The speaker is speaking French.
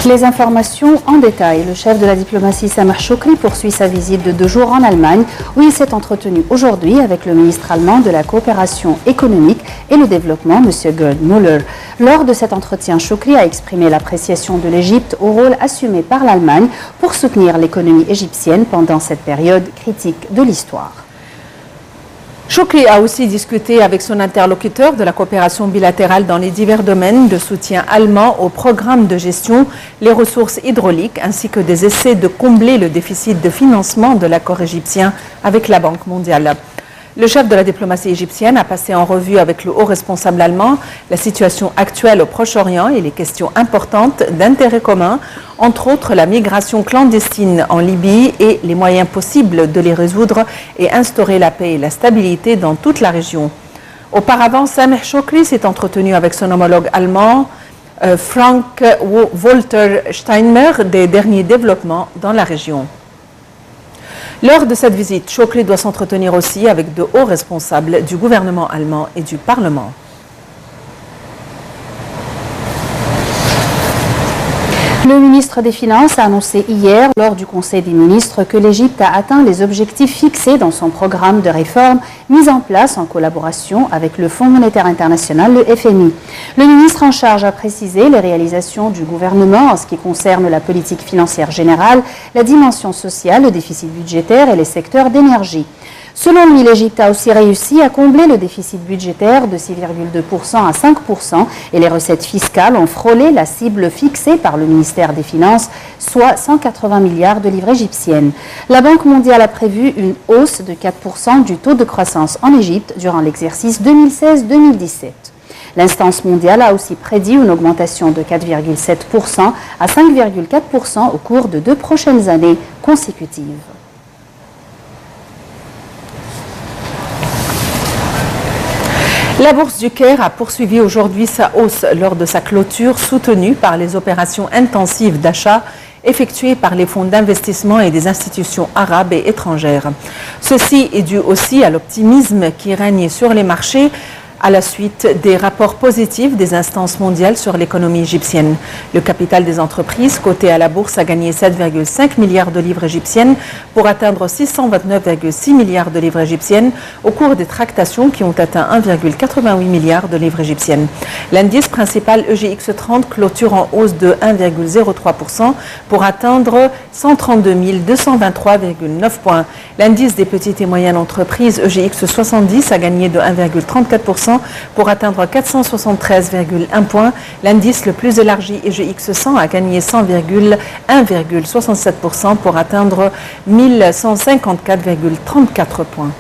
Les informations en détail. Le chef de la diplomatie Sameh Shoukry poursuit sa visite de 2 jours en Allemagne où il s'est entretenu aujourd'hui avec le ministre allemand de la coopération économique et le développement, M. Gerd Müller. Lors de cet entretien, Shoukry a exprimé l'appréciation de l'Égypte au rôle assumé par l'Allemagne pour soutenir l'économie égyptienne pendant cette période critique de l'histoire. Shoukry a aussi discuté avec son interlocuteur de la coopération bilatérale dans les divers domaines de soutien allemand au programme de gestion, les ressources hydrauliques ainsi que des essais de combler le déficit de financement de l'accord égyptien avec la Banque mondiale. Le chef de la diplomatie égyptienne a passé en revue avec le haut responsable allemand la situation actuelle au Proche-Orient et les questions importantes d'intérêt commun, entre autres la migration clandestine en Libye et les moyens possibles de les résoudre et instaurer la paix et la stabilité dans toute la région. Auparavant, Sameh Shoukry s'est entretenu avec son homologue allemand, Frank-Walter Steinmeier, des derniers développements dans la région. Lors de cette visite, Shoukry doit s'entretenir aussi avec de hauts responsables du gouvernement allemand et du Parlement. Le ministre des Finances a annoncé hier, lors du Conseil des ministres, que l'Égypte a atteint les objectifs fixés dans son programme de réforme mis en place en collaboration avec le Fonds monétaire international, le FMI. Le ministre en charge a précisé les réalisations du gouvernement en ce qui concerne la politique financière générale, la dimension sociale, le déficit budgétaire et les secteurs d'énergie. Selon lui, l'Égypte a aussi réussi à combler le déficit budgétaire de 6,2% à 5% et les recettes fiscales ont frôlé la cible fixée par le ministère des Finances, soit 180 milliards de livres égyptiennes. La Banque mondiale a prévu une hausse de 4% du taux de croissance en Égypte durant l'exercice 2016-2017. L'instance mondiale a aussi prédit une augmentation de 4,7% à 5,4% au cours de 2 prochaines années consécutives. La bourse du Caire a poursuivi aujourd'hui sa hausse lors de sa clôture soutenue par les opérations intensives d'achat effectuées par les fonds d'investissement et des institutions arabes et étrangères. Ceci est dû aussi à l'optimisme qui règne sur les marchés à la suite des rapports positifs des instances mondiales sur l'économie égyptienne. Le capital des entreprises coté à la bourse a gagné 7,5 milliards de livres égyptiennes pour atteindre 629,6 milliards de livres égyptiennes au cours des tractations qui ont atteint 1,88 milliard de livres égyptiennes. L'indice principal EGX30 clôture en hausse de 1,03% pour atteindre 132 223,9 points. L'indice des petites et moyennes entreprises EGX70 a gagné de 1,34% pour atteindre 473,1 points. L'indice le plus élargi EGX100 a gagné 1,67% pour atteindre 1154,34 points.